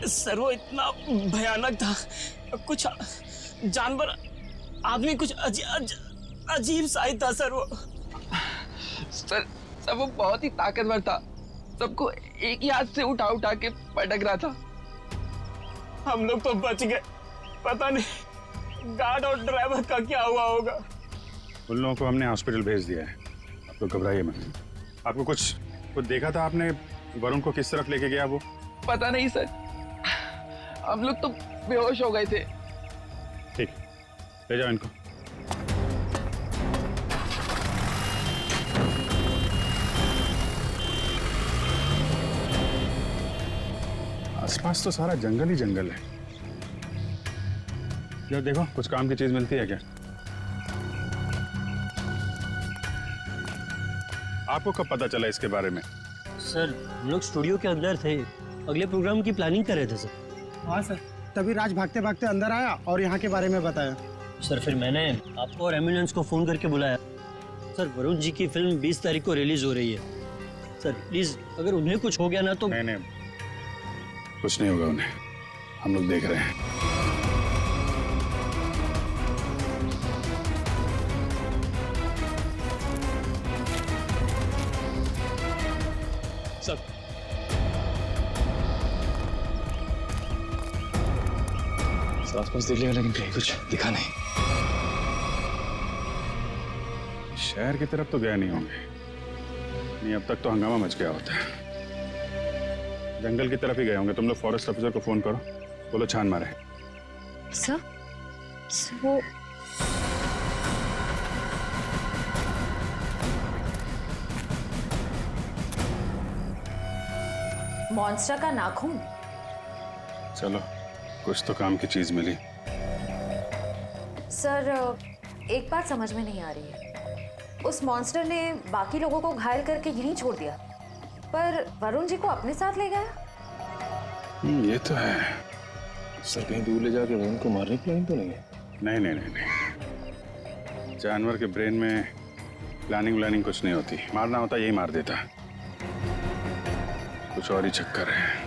Sir वो इतना भयानक था, कुछ जानवर आदमी कुछ अजीब सा ही था सर वो। सर वो बहुत ही ताकतवर था, सबको एक ही हाथ से उठा उठा के पटक रहा था। हम लोग तो बच गए, पता नहीं गार्ड और ड्राइवर का क्या हुआ होगा। उन लोगों को हमने हॉस्पिटल भेज दिया है, आप लोग घबराइए मत। आपको कुछ देखा था आपने? वरुण को किस तरफ लेके गया वो? पता नहीं सर, हम लोग तो बेहोश हो गए थे। ठीक, ले जाओ इनको। आसपास तो सारा जंगल ही जंगल है। यार देखो, कुछ काम की चीज मिलती है क्या? आपको कब पता चला इसके बारे में? सर हम लोग स्टूडियो के अंदर थे, अगले प्रोग्राम की प्लानिंग कर रहे थे सर। हाँ सर, तभी राज भागते भागते अंदर आया और यहाँ के बारे में बताया। सर फिर मैंने आपको और एम्बुलेंस को फोन करके बुलाया। सर वरुण जी की फिल्म 20 तारीख को रिलीज हो रही है। सर प्लीज अगर उन्हें कुछ हो गया ना तो। नहीं, कुछ नहीं होगा उन्हें, हम लोग देख रहे हैं। सब आसपास देख लिया लेकिन कहीं कुछ दिखा नहीं। शहर की तरफ तो गए नहीं होंगे, नहीं अब तक तो हंगामा मच गया होता है। जंगल की तरफ ही गए होंगे। तुम लोग फॉरेस्ट ऑफिसर को फोन करो, बोलो छान मारे। सर वो मॉन्स्टर का नाखून। चलो, कुछ तो काम की चीज मिली। सर एक बात समझ में नहीं आ रही है, उस मॉन्स्टर ने बाकी लोगों को घायल करके यहीं छोड़ दिया, पर वरुण जी को अपने साथ ले गया। ये तो है। सर कहीं दूर ले जाके वरुण को मारने की प्लानिंग तो नहीं है? नहीं। जानवर के ब्रेन में प्लानिंग व्लानिंग कुछ नहीं होती। मारना होता यही मार देता। कुछ और ही चक्कर है।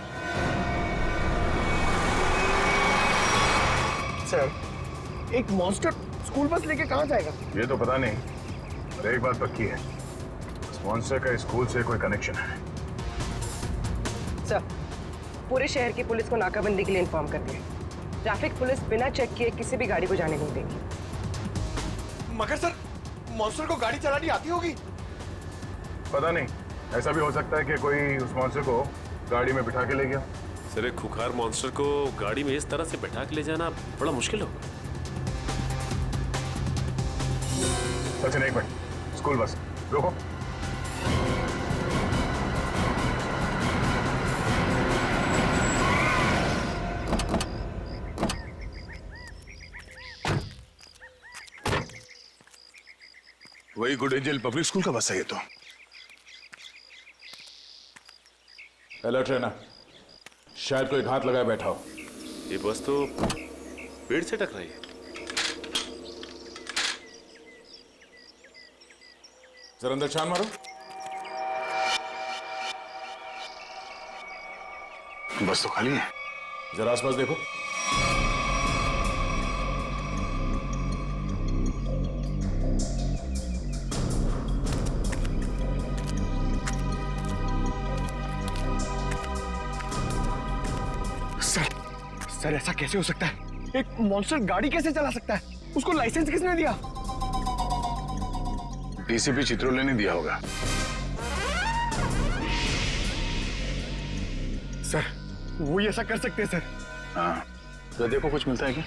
सर एक मॉन्स्टर स्कूल बस लेके कहाँ जाएगा? ये तो पता नहीं, पर एक बात पक्की है, इस मॉन्स्टर का स्कूल से कोई कनेक्शन है। सर पूरे शहर की पुलिस को नाकाबंदी के लिए इन्फॉर्म कर दिया। ट्रैफिक पुलिस बिना चेक किए किसी भी गाड़ी को जाने नहीं देगी। मगर सर मॉन्स्टर को गाड़ी चलानी आती होगी? पता नहीं, ऐसा भी हो सकता है कि कोई उस मॉन्स्टर को गाड़ी में बिठा के ले गया। सर एक खुखार मॉन्स्टर को गाड़ी में इस तरह से बैठा के ले जाना बड़ा मुश्किल होगा। सचिन एक मिनट, स्कूल बस रोको। वही गुड एंजल पब्लिक स्कूल का बस है ये तो। अलर्ट रहना, शायद कोई घात लगाए बैठा हो। ये बस तो पेड़ से टकराई है। जरा अंदर छान मारो। बस तो खाली है। जरा आसपास देखो। सर ऐसा कैसे हो सकता है? एक मॉन्स्टर गाड़ी कैसे चला सकता है? उसको लाइसेंस किसने दिया? डीसीपी चित्रोले ने दिया होगा। सर वो ही ऐसा कर सकते हैं सर। हाँ, तो देखो कुछ मिलता है क्या?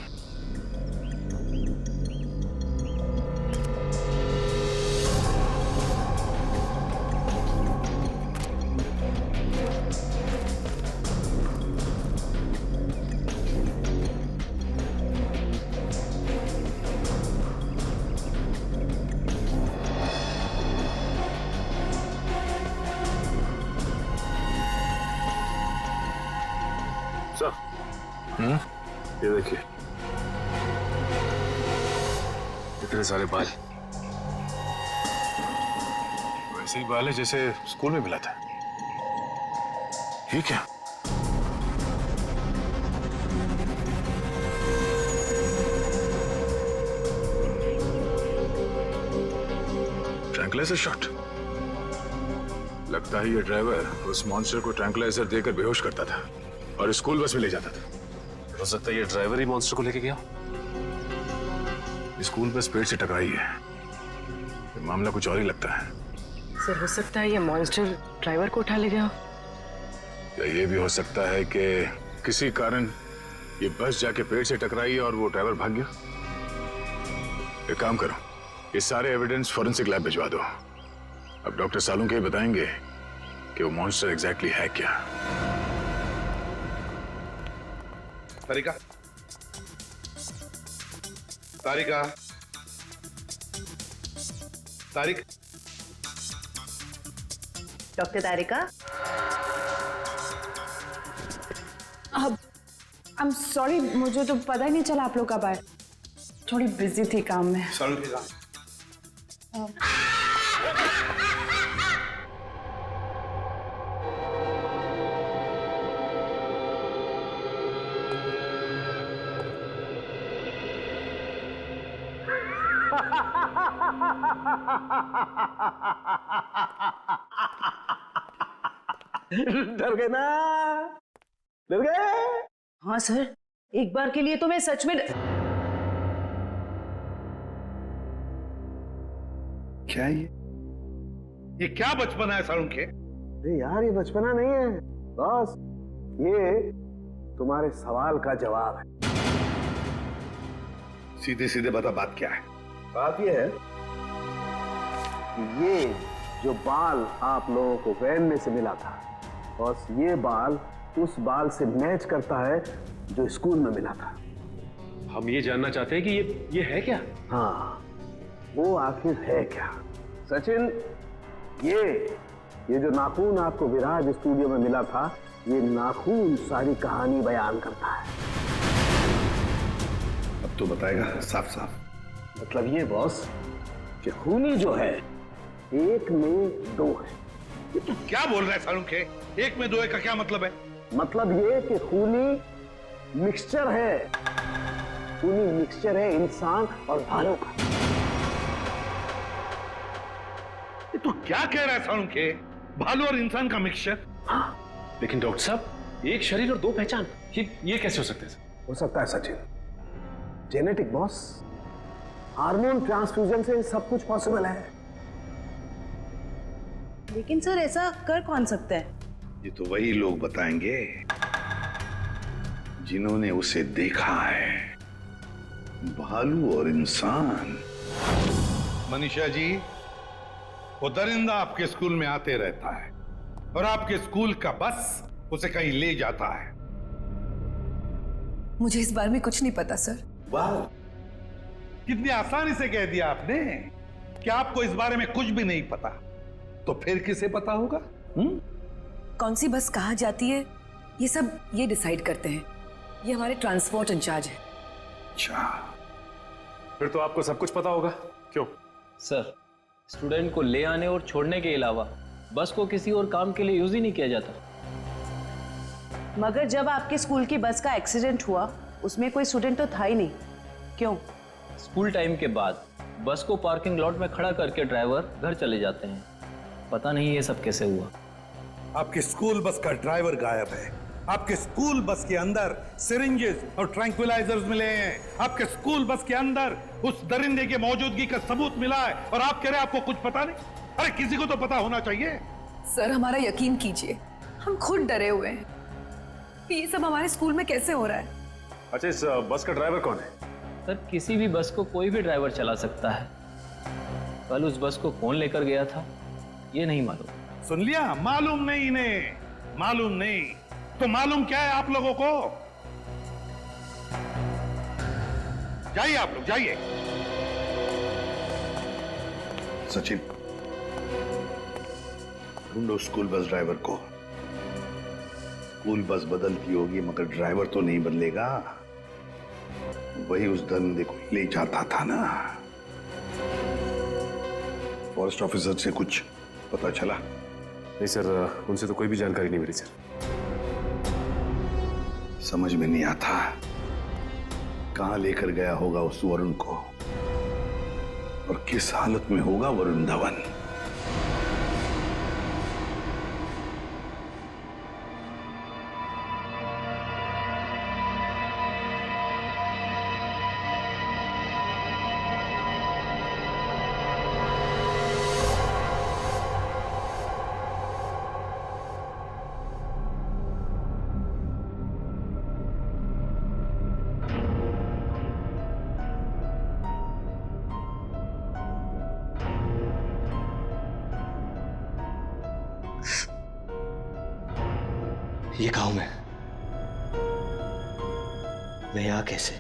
ये देखिए, इतने सारे बाल, वैसे ही बाल है जैसे स्कूल में मिला था। ये क्या? Tranquilliser shot. लगता है ये ड्राइवर उस मॉन्स्टर को ट्रैंकुलाइजर देकर बेहोश करता था और स्कूल बस में ले जाता था। हो सकता है ये ड्राइवर ही मॉन्स्टर को लेके गया। स्कूल बस पेड़ से टकराई है। ये मामला कुछ और ही लगता है। सर हो सकता है ये मॉन्स्टर ड्राइवर को उठा ले गया। या ये भी हो सकता है कि किसी कारण ये बस जाके पेड़ से टकराई और वो ड्राइवर भाग गया। एक काम करो, ये सारे एविडेंस फॉरेंसिक लैब भिजवा दो। अब डॉक्टर सालुंके बताएंगे कि वो मॉन्स्टर एग्जैक्टली है क्या। तारिका, तारिका, तारिक, डॉक्टर तारिका। अब आई एम सॉरी, मुझे तो पता ही नहीं चला आप लोग कब आए। थोड़ी बिजी थी काम में। डर गए ना? डर गए? हाँ सर, एक बार के लिए तो मैं सच में। क्या ये क्या बचपना है सालुंके? अरे यार, ये बचपना नहीं है बॉस, ये तुम्हारे सवाल का जवाब है। सीधे सीधे बता, बात क्या है? बात ये है कि ये जो बाल आप लोगों को वैन में से मिला था, बॉस, ये बाल उस बाल से मैच करता है जो स्कूल में मिला था। हम ये जानना चाहते हैं कि ये है क्या? हाँ, वो आखिर है क्या? सचिन, ये जो नाखून आपको विराज स्टूडियो में मिला था, ये नाखून सारी कहानी बयान करता है। अब तो बताएगा साफ साफ। मतलब ये बॉस कि खूनी जो है एक में दो है। ये तू क्या बोल रहा है सालुंके? एक में दो है का क्या मतलब है? मतलब ये कि खूनी मिक्सचर है। खूनी मिक्सचर है इंसान और भालू का। ये तू क्या कह रहा है सालुंके? भालू और इंसान का मिक्सचर? हाँ, लेकिन डॉक्टर साहब, एक शरीर और दो पहचान, ये कैसे हो सकता है? हो सकता है Sachin, genetic boss. Hormone transfusion से सब कुछ पॉसिबल है। लेकिन सर, ऐसा कर कौन सकता है? ये तो वही लोग बताएंगे जिन्होंने उसे देखा है। भालू और इंसान। मनीषा जी, वो दरिंदा आपके स्कूल में आते रहता है और आपके स्कूल का बस उसे कहीं ले जाता है। मुझे इस बारे में कुछ नहीं पता सर। वाह, कितनी आसानी से कह दिया आपने कि आपको इस बारे में कुछ भी नहीं पता। तो फिर किसे पता होगा? कौन सी बस कहाँ जाती है, ये सब ये डिसाइड करते हैं। ये हमारे ट्रांसपोर्ट इंचार्ज है। अच्छा, फिर तो आपको सब कुछ पता होगा। क्यों? सर, स्टूडेंट को ले आने और छोड़ने के अलावा बस को किसी और काम के लिए यूज ही नहीं किया जाता। मगर जब आपके स्कूल की बस का एक्सीडेंट हुआ, उसमें कोई स्टूडेंट तो था ही नहीं। क्यों? स्कूल टाइम के बाद बस को पार्किंग लॉट में खड़ा करके ड्राइवर घर चले जाते हैं। पता नहीं ये सब कैसे हुआ। आपके स्कूल बस का ड्राइवर गायब है। आपके स्कूल बस के अंदर सिरिंजेस और ट्रैंक्विलाइजर्स मिले हैं। आपके स्कूल बस के अंदर उस दरिंदे की मौजूदगी का सबूत मिला है और आप कह रहे हैं आपको कुछ पता नहीं? अरे किसी को तो पता होना चाहिए। सर, हमारा यकीन कीजिए, हम खुद डरे हुए हैं। ये सब हमारे स्कूल में कैसे हो रहा है? अच्छा, इस बस का ड्राइवर कौन है? सर, किसी भी बस को कोई भी ड्राइवर चला सकता है। कल उस बस को कौन लेकर गया था ये नहीं मालूम। सुन लिया? मालूम नहीं इन्हें, मालूम नहीं। तो मालूम क्या है आप लोगों को? जाइए आप लोग, जाइए। सचिन, ढूंढो स्कूल बस ड्राइवर को। स्कूल बस बदलती होगी मगर ड्राइवर तो नहीं बदलेगा। वही उस दरिंदे को ले जाता था ना। फॉरेस्ट ऑफिसर से कुछ पता चला? नहीं सर, उनसे तो कोई भी जानकारी नहीं मिली सर। समझ में नहीं आता कहां लेकर गया होगा उस वरुण को और किस हालत में होगा वरुण धवन। ये गांव में मैं यहाँ कैसे?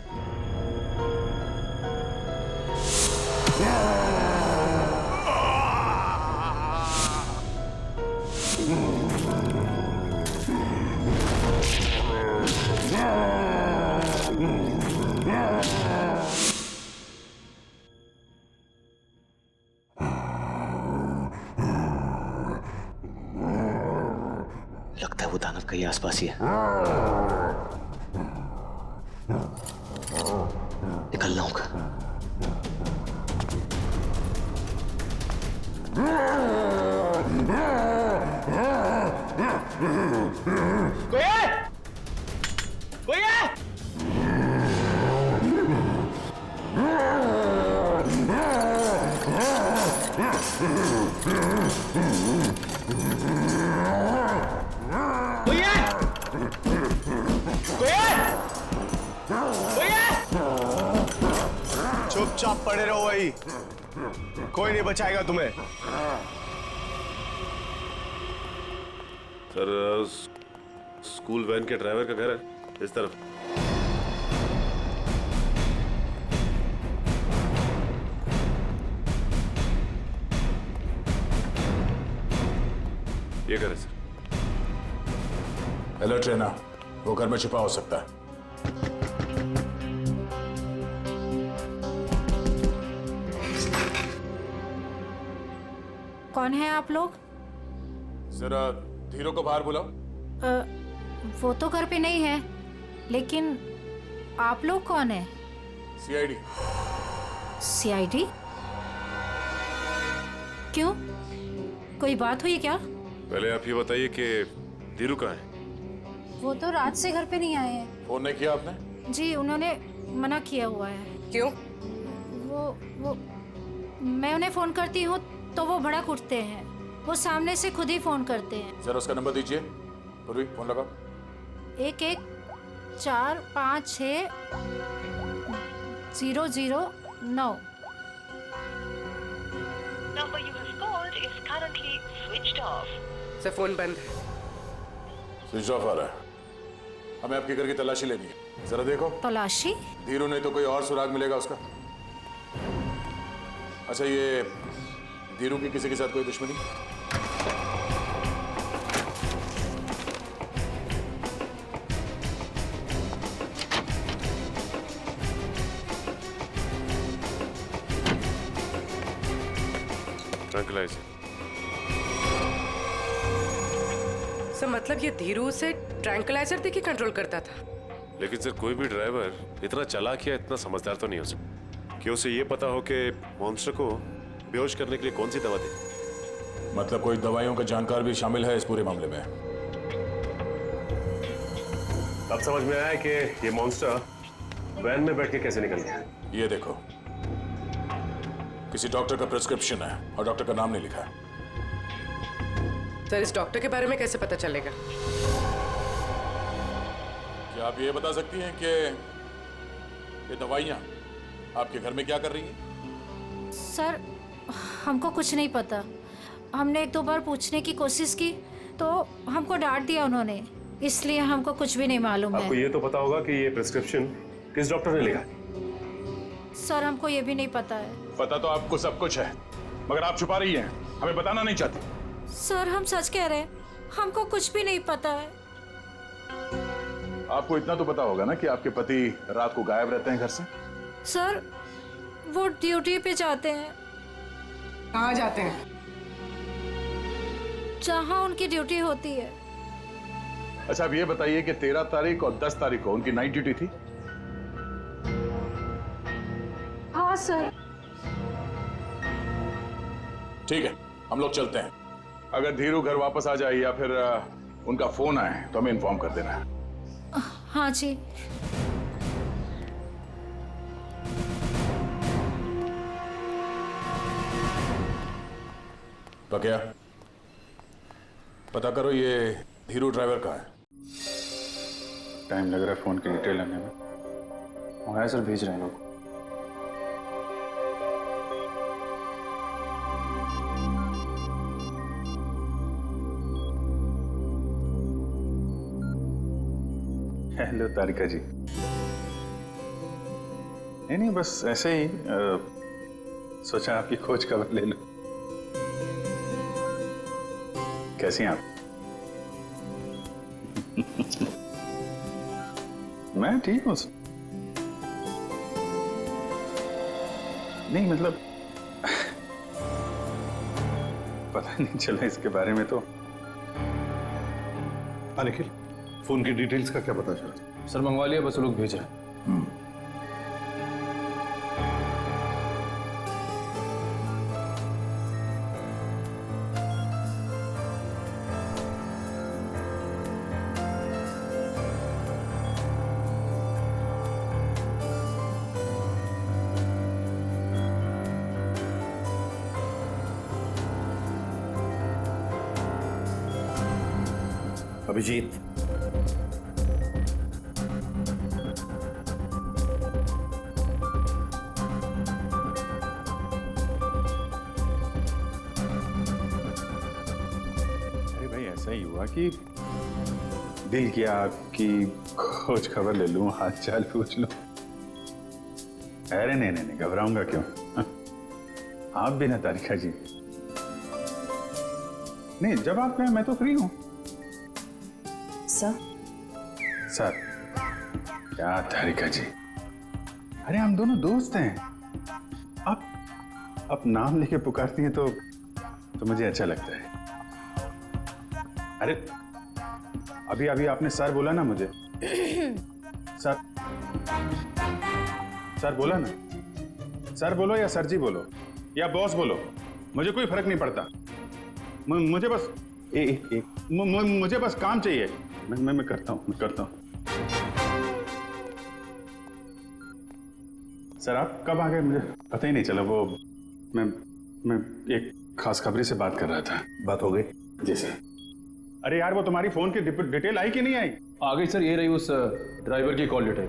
लगता है वो दानव कहीं आसपास ही है। निकलना होगा। कोई है? कोई है? कोई है? कोई है? कोई है? चुपचाप पड़े रहो वही, कोई नहीं बचाएगा तुम्हें। सर स्कूल वैन के ड्राइवर का घर है इस तरफ। ये घर है सर। अलर्ट रहना, वो घर में छिपा हो सकता है। कौन है आप लोग? जरा धीरू को बाहर बुलाओ। वो तो घर पे नहीं है, लेकिन आप लोग कौन है? सीआईडी। सीआईडी? क्यों, कोई बात हुई क्या? पहले आप ये बताइए कि धीरू कहाँ है? वो तो रात से घर पे नहीं आए हैं। फोन नहीं किया आपने? जी उन्होंने मना किया हुआ है। क्यों? वो मैं उन्हें फोन करती हूँ तो वो भड़क उठते हैं। वो सामने से खुद ही फोन करते हैं। जरा उसका नंबर दीजिए। पूर्वी फोन लगाओ। 11456009। Number you have called is currently switched off. Sir phone बंद है। स्विच ऑफ आ रहा है। हमें आपके घर की तलाशी लेनी है। जरा देखो। तलाशी? धीरू नहीं तो कोई और सुराग मिलेगा उसका। अच्छा, ये धीरू की किसी के साथ कोई दुश्मनी? ट्रैंक्विलाइजर। सर मतलब ये धीरू से ट्रैंक्विलाइजर देके कंट्रोल करता था? लेकिन सर कोई भी ड्राइवर इतना चालाक या इतना समझदार तो नहीं हो सकता कि उसे ये पता हो कि मॉन्स्टर को बेहोश करने के लिए कौन सी दवा दे। मतलब कोई दवाइयों का जानकार भी शामिल है इस पूरे मामले में। अब समझ में आया कि ये मॉन्स्टर वैन में बैठ के कैसे निकल गया। ये देखो, किसी डॉक्टर का प्रिस्क्रिप्शन है और डॉक्टर का नाम नहीं लिखा है। सर इस डॉक्टर के बारे में कैसे पता चलेगा? क्या आप ये बता सकती हैं कि ये दवाइयाँ आपके घर में क्या कर रही हैं? सर हमको कुछ नहीं पता। हमने एक दो बार पूछने की कोशिश की तो हमको डांट दिया उन्होंने, इसलिए हमको कुछ भी नहीं मालूम है। आपको ये तो पता होगा कि ये प्रिस्क्रिप्शन किस डॉक्टर ने लिखा? सर हमको ये भी नहीं पता है। पता तो आपको सब कुछ है, मगर आप छुपा रही हैं, हमें बताना नहीं चाहती। सर हम सच कह रहे हैं, हमको कुछ भी नहीं पता है। आपको इतना तो पता होगा ना कि आपके पति रात को गायब रहते हैं घर से? सर वो ड्यूटी पे जाते हैं। कहाँ जाते हैं? जहाँ उनकी ड्यूटी होती है। अच्छा, अब ये बताइए कि 13 तारीख और 10 तारीख को उनकी नाइट ड्यूटी थी? हाँ सर। ठीक है, हम लोग चलते हैं। अगर धीरू घर वापस आ जाए या फिर उनका फोन आए तो हमें इन्फॉर्म कर देना है। हाँ जी। क्या पता करो ये धीरू ड्राइवर का है। टाइम लग रहा है फोन की डिटेल लेने में। मंगाया सर, भेज रहे हैं लोग। हेलो तारिका जी। नहीं बस ऐसे ही सोचा आपकी खोज खबर ले लूं। कैसी हैं आप? मैं ठीक हूँ। नहीं मतलब पता नहीं चला इसके बारे में तो। निखिल, फोन की डिटेल्स का क्या पता चला? सर मंगवा लिया, बस लोग भेज रहे हैं। अभिजीत, अरे भाई ऐसा ही हुआ कि दिल किया आपकी खोज खबर ले लूं, हाल चाल पूछ लूं। अरे नहीं घबराऊंगा क्यों? आप भी ना तारिका जी। नहीं जब आप कहें मैं तो फ्री हूं। सर क्या तारिका जी, अरे हम दोनों दोस्त हैं। आप नाम लेके पुकारती हैं तो मुझे अच्छा लगता है। अरे अभी आपने सर बोला ना मुझे। सर बोला ना। सर बोलो या सर जी बोलो या बॉस बोलो, मुझे कोई फर्क नहीं पड़ता। मुझे बस मुझे बस काम चाहिए। मैं करता हूँ। सर आप कब आ गए मुझे पता ही नहीं चला। वो मैं एक खास खबरी से बात कर रहा था। बात हो गई? जी सर। अरे यार वो तुम्हारी फोन की डिटेल आई कि नहीं आई? आ गई सर, ये रही उस ड्राइवर की call detail.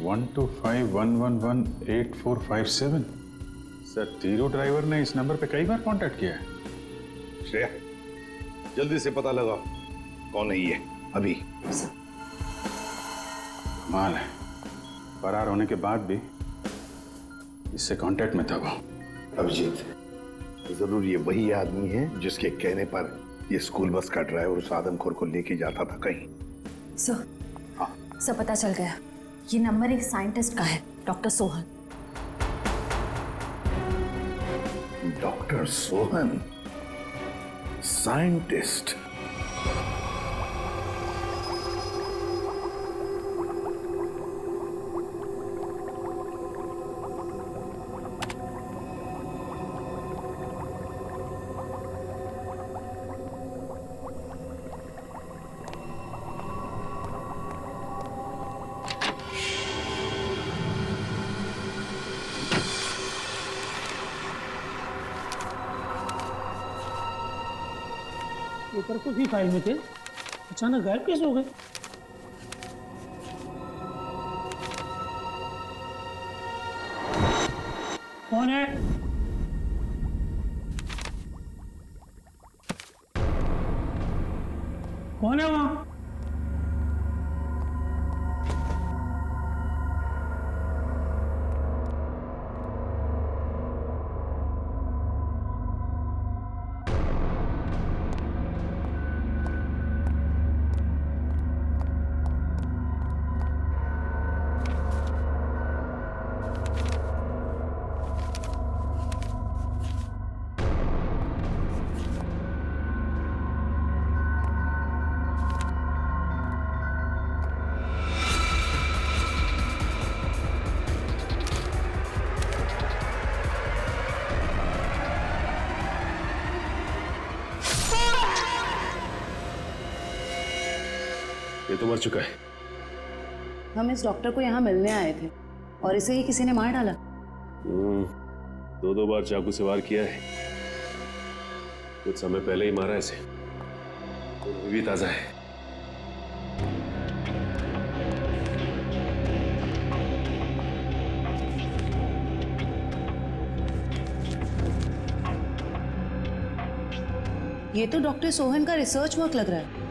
One 125111845 sir Tiru driver ने इस नंबर पे कई बार कांटेक्ट किया है। श्रेया, जल्दी से पता लगा कौन है ये अभी। कमाल है, फरार होने के बाद भी इससे कांटेक्ट में था वो। अभिजीत, जरूर ये वही आदमी है जिसके कहने पर ये स्कूल बस का ड्राइवर उस आदमखोर को लेके जाता था कहीं। सर पता चल गया, ये नंबर एक साइंटिस्ट का है, doctor Sohan. Doctor Sohan scientist? Paper को भी फाइल में थे, अचानक गायब कैसे हो गए? कौन है? कौन है वहां? ये तो मर चुका है। हम इस डॉक्टर को यहाँ मिलने आए थे और इसे ही किसी ने मार डाला। दो बार चाकू से वार किया है, कुछ समय पहले ही मारा इसे। अभी भी ताजा है। ये तो डॉक्टर सोहन का रिसर्च वर्क लग रहा है।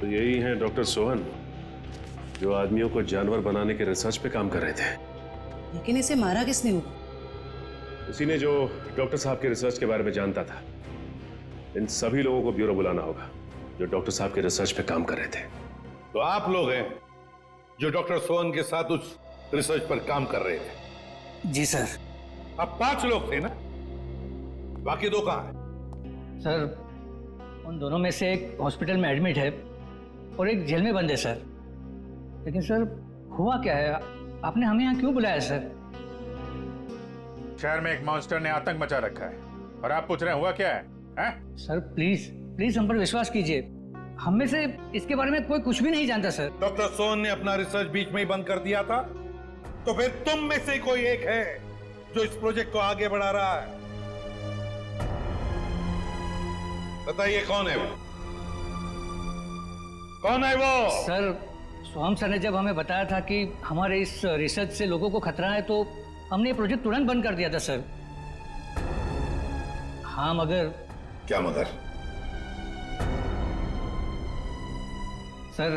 तो यही हैं डॉक्टर सोहन, जो आदमियों को जानवर बनाने के रिसर्च पे काम कर रहे थे। लेकिन इसे मारा किसने होगा? उसी ने जो डॉक्टर साहब के रिसर्च के बारे में जानता था। इन सभी लोगों को ब्यूरो बुलाना होगा जो डॉक्टर साहब के रिसर्च पे काम कर रहे थे। तो आप लोग हैं जो डॉक्टर सोहन के साथ उस रिसर्च पर काम कर रहे थे? जी सर। अब 5 लोग थे ना, बाकी 2 कहां हैं? सर, उन दोनों में से एक हॉस्पिटल में एडमिट है और एक जेल में बंद है सर। लेकिन सर, हुआ क्या है? आपने हमें यहाँ क्यों बुलाया सर? शहर में एक मॉन्स्टर ने आतंक मचा रखा है और आप पूछ रहे हैं हुआ क्या है? सर प्लीज प्लीज हम पर विश्वास कीजिए। हम में से इसके बारे में कोई कुछ भी नहीं जानता सर। डॉक्टर सोहन ने अपना रिसर्च बीच में ही बंद कर दिया था, तो फिर तुम में से कोई एक है जो इस प्रोजेक्ट को आगे बढ़ा रहा है। बताइए कौन है वो? कौन है वो? सर, सोहम सर ने जब हमें बताया था कि हमारे इस रिसर्च से लोगों को खतरा है, तो हमने ये प्रोजेक्ट तुरंत बंद कर दिया था सर। हाँ मगर। क्या मगर? सर,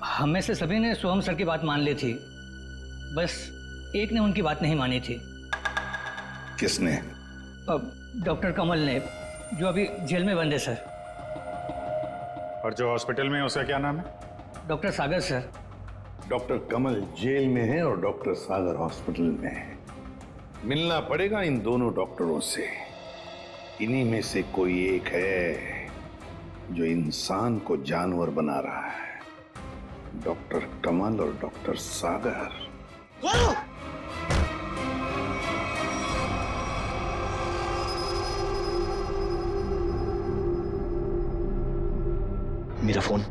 हम में से सभी ने सोहम सर की बात मान ली थी, बस एक ने उनकी बात नहीं मानी थी। किसने? डॉक्टर कमल ने, जो अभी जेल में बंद है सर। और जो हॉस्पिटल में है उसका क्या नाम है? डॉक्टर सागर सर। डॉक्टर कमल जेल में है और डॉक्टर सागर हॉस्पिटल में है। मिलना पड़ेगा इन दोनों डॉक्टरों से। इन्हीं में से कोई एक है जो इंसान को जानवर बना रहा है। डॉक्टर कमल और डॉक्टर सागर। मेरा फोन।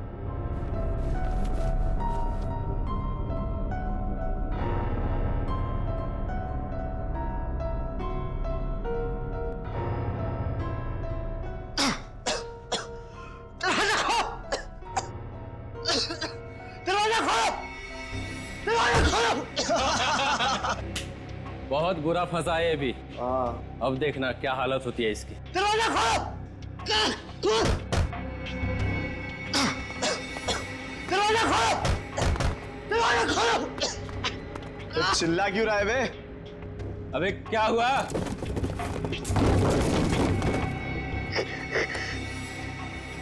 बहुत बुरा फंसा है अभी। अब देखना क्या हालत होती है इसकी। दरवाजा खोलो! दरवाजा खोलो! दरवाजा खोलो! तो चिल्ला क्यों रहा है बे? अबे क्या हुआ?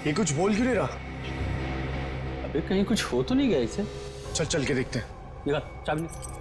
ये कुछ बोल क्यों नहीं रहा? अबे कहीं कुछ हो तो नहीं गया इसे? चल चल के देखते हैं। निकाल चाबी।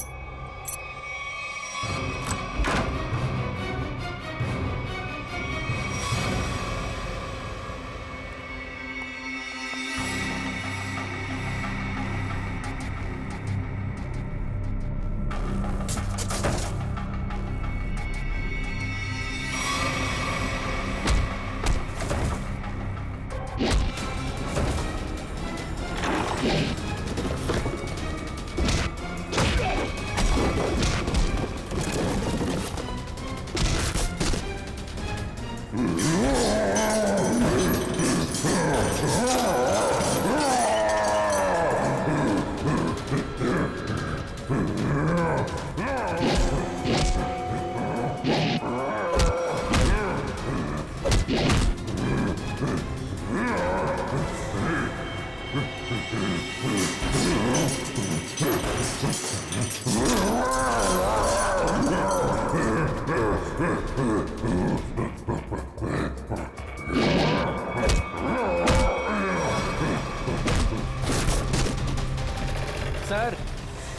सर,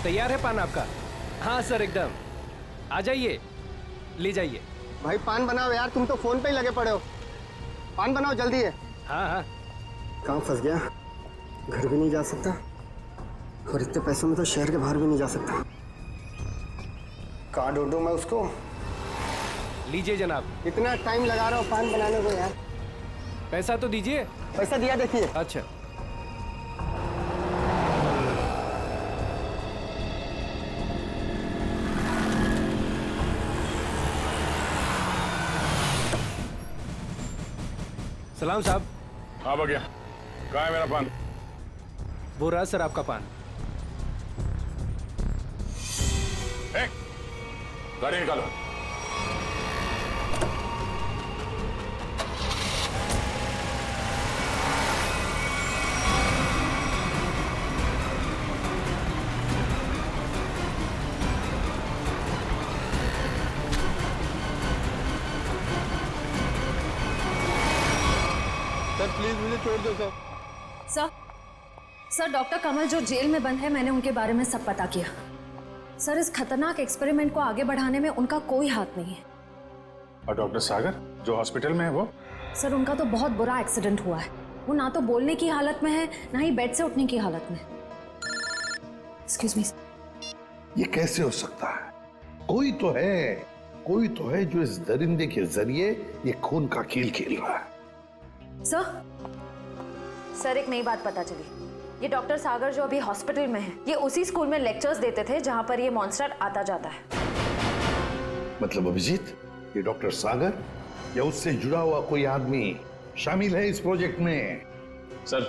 तैयार है पान आपका? हाँ सर, एकदम। आ जाइए, ले जाइए। भाई पान बनाओ यार, तुम तो फोन पे ही लगे पड़े हो। पान बनाओ जल्दी है। हाँ हाँ। कहाँ फंस गया? घर भी नहीं जा सकता और इतने पैसों में तो शहर के बाहर भी नहीं जा सकता। कहाँ ढूंढूं मैं उसको? लीजिए जनाब। इतना टाइम लगा रहा हूँ पान बनाने को यार। पैसा तो दीजिए। पैसा दिया देखिए। अच्छा। सलाम साहब। हाँ भैया, कहाँ है मेरा पान? वो रहा सर आपका पान। गाड़ी निकालो। सर प्लीज मुझे छोड़ दो सर। सर डॉक्टर कमल जो जेल में बंद है, मैंने उनके बारे में सब पता किया। सर इस खतरनाक एक्सपेरिमेंट को आगे बढ़ाने में उनका कोई हाथ नहीं है। और डॉक्टर सागर जो हॉस्पिटल में है वो? सर उनका तो बहुत बुरा एक्सीडेंट हुआ है। वो ना तो बोलने की हालत में है, ना ही बेड से उठने की हालत में। Excuse me. ये कैसे हो सकता है? कोई तो है जो इस दरिंदे के जरिए ये खून का खेल खेल रहा है। सर एक नई बात पता चली। ये डॉक्टर सागर जो अभी हॉस्पिटल में है, ये उसी स्कूल में लेक्चर्स देते थे जहां पर ये मॉन्स्टर आता जाता है। मतलब अभिजीत, ये डॉक्टर सागर या उससे जुड़ा हुआ कोई आदमी शामिल है इस प्रोजेक्ट में? सर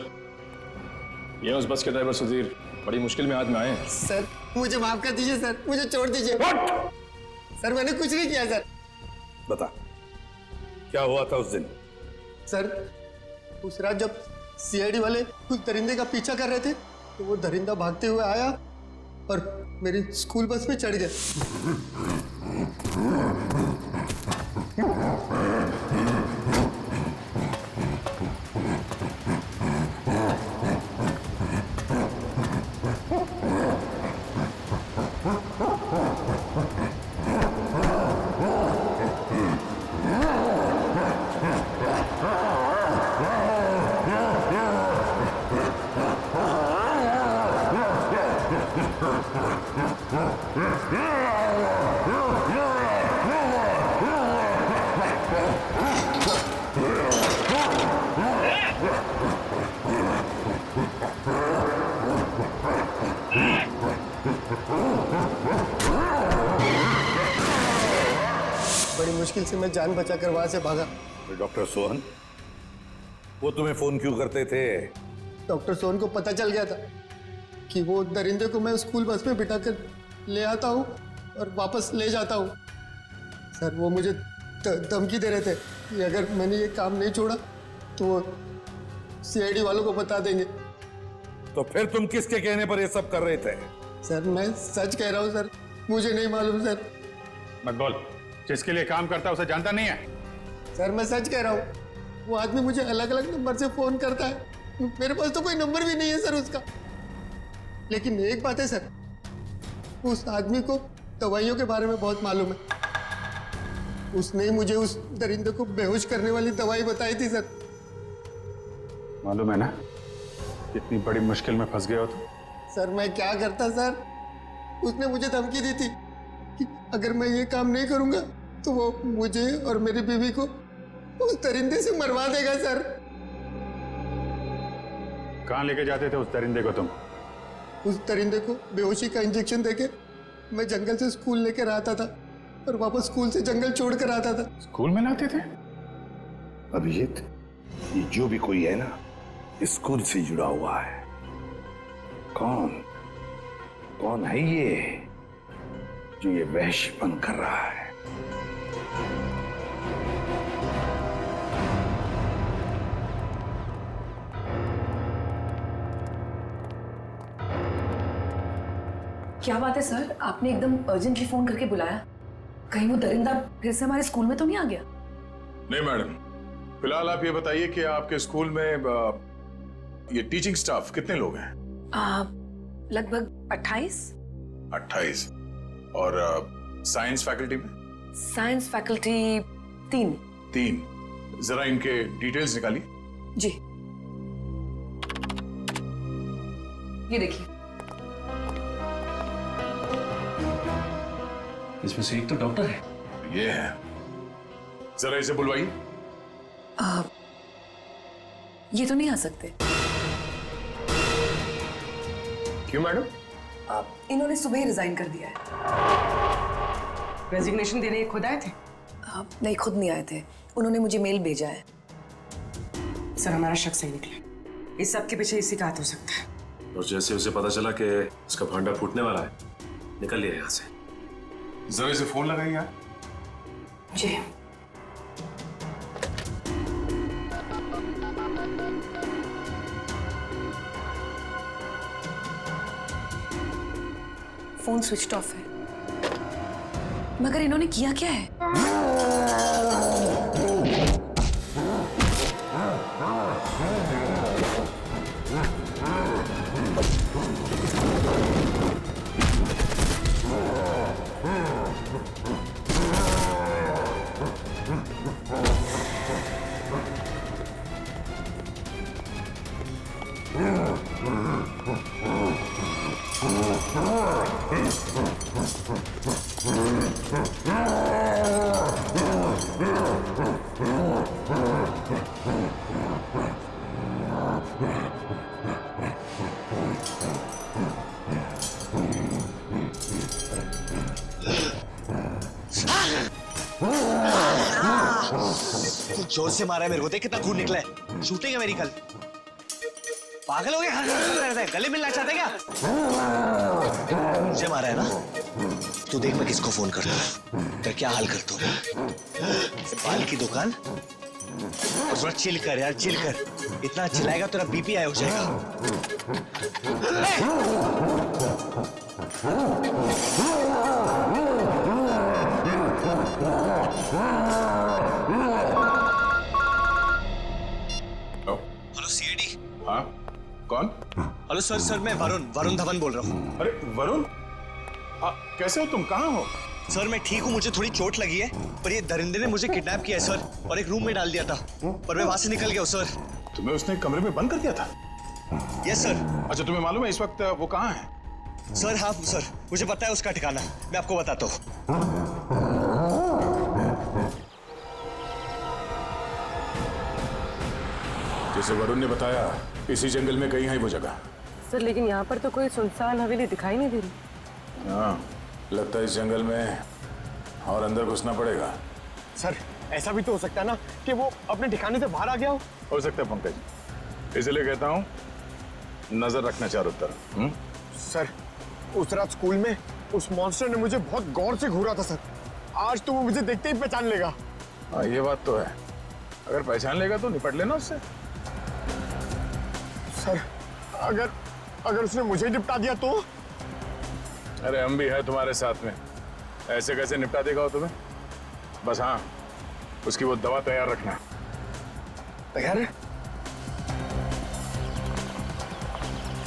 ये उस बस के ड्राइवर सुधीर बड़ी मुश्किल में हाथ में आए हैं। सर मुझे माफ कर दीजिए सर, मुझे छोड़ दीजिए। सर मैंने कुछ नहीं किया सर। बता क्या हुआ था उस दिन? सर उस रात जब सीआईडी वाले उस दरिंदे का पीछा कर रहे थे तो वो दरिंदा भागते हुए आया और मेरी स्कूल बस में चढ़ गया। बड़ी मुश्किल से मैं जान बचाकर वहां से भागा। डॉक्टर सोहन वो तुम्हें फोन क्यों करते थे? डॉक्टर सोहन को पता चल गया था कि वो दरिंदे को मैं स्कूल बस में बिठाकर ले आता हूँ और वापस ले जाता हूँ। सर वो मुझे धमकी दे रहे थे कि अगर मैंने ये काम नहीं छोड़ा तो वो सीआईडी वालों को बता देंगे। तो फिर तुम किसके कहने पर ये सब कर रहे थे? सर मैं सच कह रहा हूँ सर, मुझे नहीं मालूम सर। मत बोल, जिसके लिए काम करता है उसे जानता नहीं है? सर मैं सच कह रहा हूँ, वो आदमी मुझे अलग अलग नंबर से फोन करता है, मेरे पास तो कोई नंबर भी नहीं है सर उसका। लेकिन एक बात है सर, उस आदमी को दवाइयों के बारे में बहुत मालूम है। उसने ही मुझे उस दरिंदे को बेहोश करने वाली दवाई बताई थी सर। मालूम है ना कितनी बड़ी मुश्किल में फंस गए हो तुम? सर मैं क्या करता सर, उसने मुझे धमकी दी थी कि अगर मैं ये काम नहीं करूंगा तो वो मुझे और मेरी बीवी को उस दरिंदे से मरवा देगा सर। कहाँ लेके जाते थे उस दरिंदे को तुम? उस दरिंदे को बेहोशी का इंजेक्शन देके मैं जंगल से स्कूल लेकर आता था और वापस स्कूल से जंगल छोड़ कर आता था। स्कूल में लाते थे? अभिजीत ये जो भी कोई है ना स्कूल से जुड़ा हुआ है। कौन है ये जो ये वहशीपन कर रहा है? क्या बात है सर, आपने एकदम अर्जेंटली फोन करके बुलाया? कहीं वो दरिंदा फिर से हमारे स्कूल में तो नहीं आ गया? नहीं मैडम, फिलहाल आप ये बताइए कि आपके स्कूल में ये टीचिंग स्टाफ कितने लोग हैं? लगभग 28। 28। और साइंस फैकल्टी में? Science faculty 3। जरा इनके डिटेल्स निकालिए। जी ये देखिए, इसमें से एक तो डॉक्टर है। ये है, जरा इसे बुलवाइए। ये तो नहीं आ सकते। क्यों मैडम? इन्होंने सुबह ही रिजाइन कर दिया है। रेजिग्नेशन देने खुद आए थे? नहीं खुद नहीं आए थे, उन्होंने मुझे मेल भेजा है। सर हमारा शक सही निकला, इस सब के पीछे इसी का हाथ हो सकता है। और जैसे उसे पता चला कि उसका भांडा फूटने वाला है, निकल लिया यहाँ से। जरा इसे फोन लगाइए यार। जी। फोन स्विच ऑफ है, मगर इन्होंने किया क्या है? जोर से मारा है मेरे को, देख कितना खून निकला है। शूटिंग है मेरी कल। पागल हो गया? गले मिलना चाहते क्या? मुझे मारा है ना? तू देख मैं किसको फोन करता हूँ, तेरा क्या हाल करता हूँ। बाल की दुकान और थोड़ा चिल कर यार, चिल कर। इतना चिल्लाएगा तेरा बीपी हाई हो जाएगा। Hello CID. हाँ कौन? हेलो सर, सर मैं वरुण धवन बोल रहा हूँ। अरे वरुण, कैसे हो तुम? कहाँ हो? सर मैं ठीक हूँ, मुझे थोड़ी चोट लगी है, पर ये दरिंदे ने मुझे किडनैप किया है सर, और एक रूम में डाल दिया था, पर मैं वहां से निकल गया हूँ सर। तुम्हें उसने कमरे में बंद कर दिया था? Yes sir. अच्छा तुम्हें मालूम है इस वक्त वो कहाँ है? सर हाँ सर, मुझे पता है उसका ठिकाना, मैं आपको बताता हूँ। जैसे वरुण ने बताया इसी जंगल में कहीं है वो जगह। सर लेकिन यहाँ पर तो कोई सुनसान हवेली दिखाई नहीं दे रही। हाँ लगता है इस जंगल में और अंदर घुसना पड़ेगा। सर ऐसा भी तो हो सकता है ना कि वो अपने ठिकाने से बाहर आ गया हो सकता है पंकज, इसलिए कहता हूँ नजर रखना चारों तरफ। सर उस रात स्कूल में उस मॉन्स्टर ने मुझे बहुत गौर से घूरा था सर, आज तो वो मुझे देखते ही पहचान लेगा। हाँ ये बात तो है, अगर पहचान लेगा तो निपट लेना उससे। सर अगर उसने मुझे निपटा दिया तो? अरे हम भी है तुम्हारे साथ में, ऐसे कैसे निपटा देगा वो तुम्हें? बस हाँ उसकी वो दवा तैयार रखना। तैयार है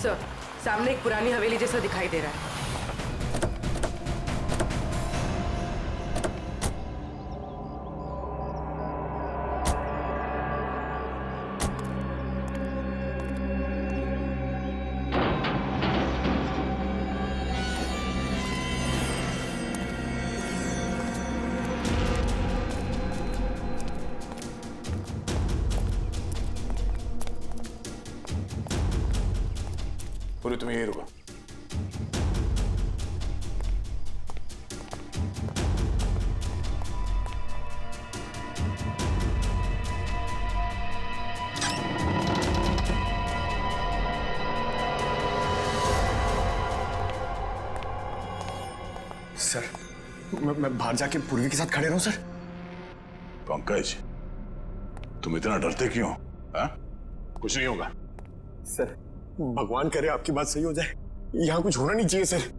सर, सामने एक पुरानी हवेली जैसा दिखाई दे रहा है। पूरी तुम यही रुको। सर मैं बाहर जाके पूर्वी के साथ खड़े रहूं सर? पंकज तुम इतना डरते क्यों? हाँ कुछ नहीं होगा। सर भगवान करे आपकी बात सही हो जाए, यहाँ कुछ होना नहीं चाहिए सर।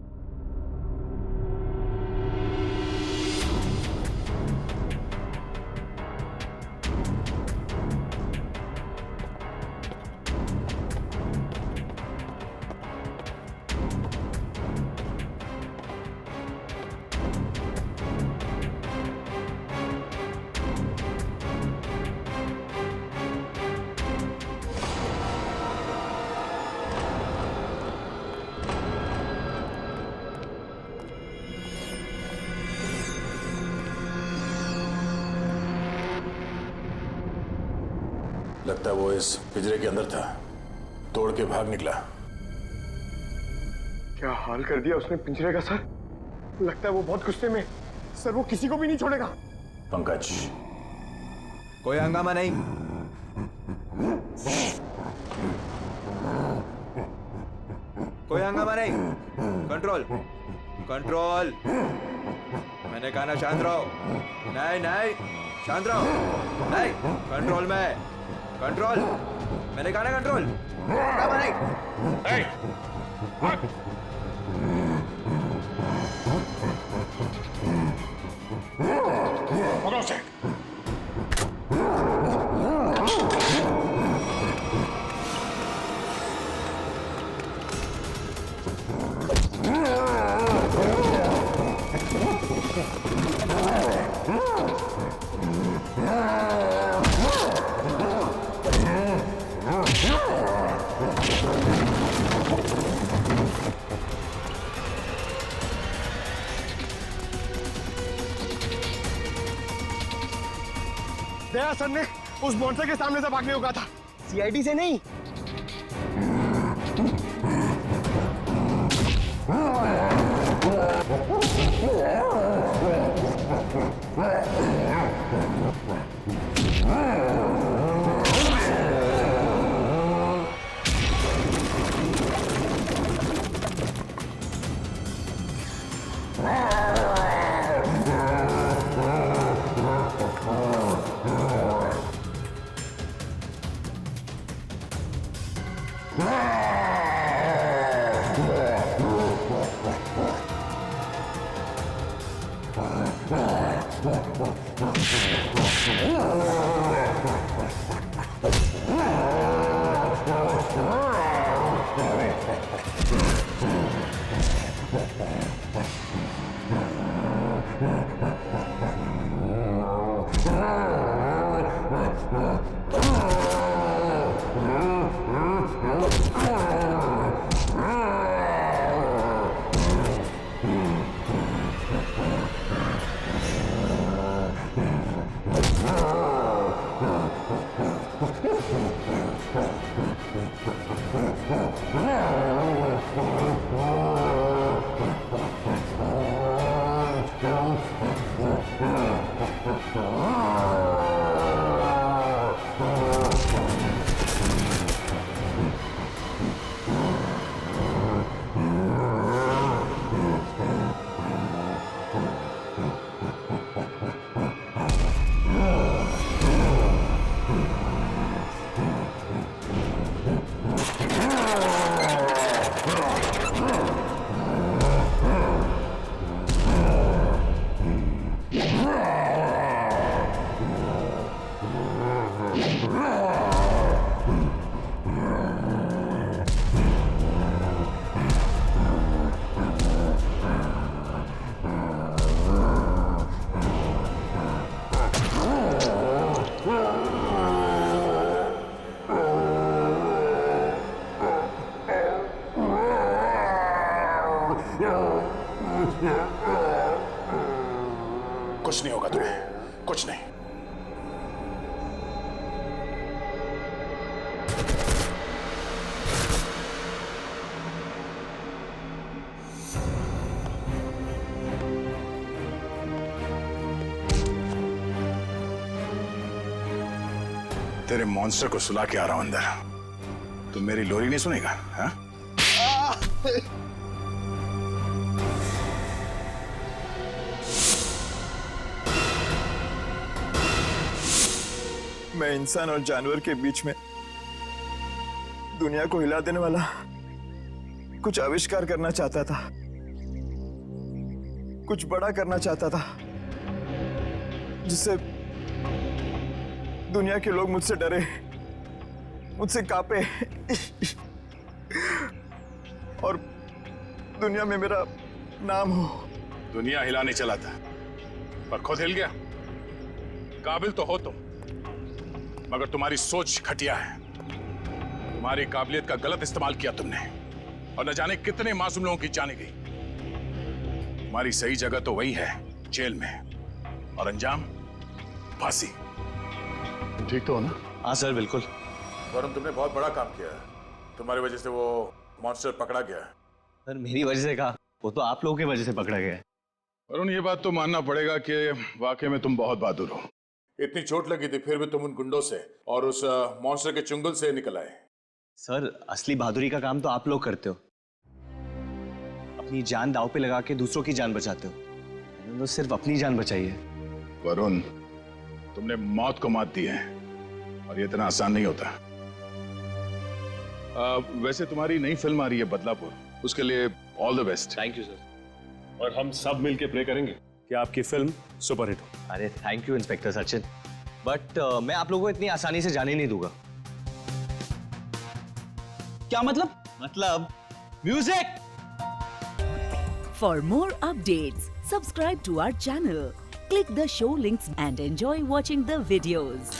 लगता है वो इस पिंजरे के अंदर था, तोड़ के भाग निकला। क्या हाल कर दिया उसने पिंजरे का सर, लगता है वो बहुत गुस्से में। सर वो किसी को भी नहीं छोड़ेगा। पंकज कोई हंगामा नहीं। कोई हंगामा नहीं। Control control. मैंने कहा ना शांत रहो। नहीं नहीं, शांत रहो। नहीं, कंट्रोल में, कंट्रोल। मैंने कहा ना कंट्रोल। पकड़ो उसे। दया सर ने उस मॉन्स्टर के सामने से भागने को कहा था, सीआईडी से नहीं। कुछ नहीं होगा तुम्हें, कुछ नहीं। तेरे मॉन्स्टर को सुला के आ रहा हूं अंदर। तुम मेरी लोरी नहीं सुनेगा? हाँ? मैं इंसान और जानवर के बीच में दुनिया को हिला देने वाला कुछ आविष्कार करना चाहता था, कुछ बड़ा करना चाहता था, जिससे दुनिया के लोग मुझसे डरे, मुझसे कांपे और दुनिया में मेरा नाम हो। दुनिया हिलाने चला था पर खुद हिल गया। काबिल तो हो तुम, मगर तुम्हारी सोच घटिया है। तुम्हारी काबिलियत का गलत इस्तेमाल किया तुमने और न जाने कितने मासूम लोगों की जाने गई। तुम्हारी सही जगह तो वही है, जेल में, और अंजाम फांसी। ठीक तो हो ना? हाँ सर, बिल्कुल। वरुण, तुमने बहुत बड़ा काम किया है। तुम्हारी वजह से वो मॉन्स्टर पकड़ा गया है। सर मेरी वजह से कहा, वो तो आप लोगों की वजह से पकड़ा गया है। वरुण, ये बात तो मानना पड़ेगा कि वाकई में तुम बहुत बहादुर हो। इतनी चोट लगी थी फिर भी तुम उन गुंडों से और उस मॉन्स्टर के चुंगल से निकल आए। सर असली बहादुरी का काम तो आप लोग करते हो, अपनी जान दांव पे लगा के दूसरों की जान बचाते हो। मैंने तो सिर्फ अपनी जान बचाई है। वरुण, तुमने मौत को मात दी है और ये इतना आसान नहीं होता। वैसे तुम्हारी नई फिल्म आ रही है बदलापुर, उसके लिए all the best. Thank you sir. और हम सब मिलके प्रे करेंगे कि आपकी फिल्म सुपरहिट हो। अरे thank you inspector Sachin, but मैं आप लोगों को इतनी आसानी से जाने नहीं दूंगा। क्या मतलब? मतलब music. For more updates, subscribe to our channel, click the show links and enjoy watching the videos.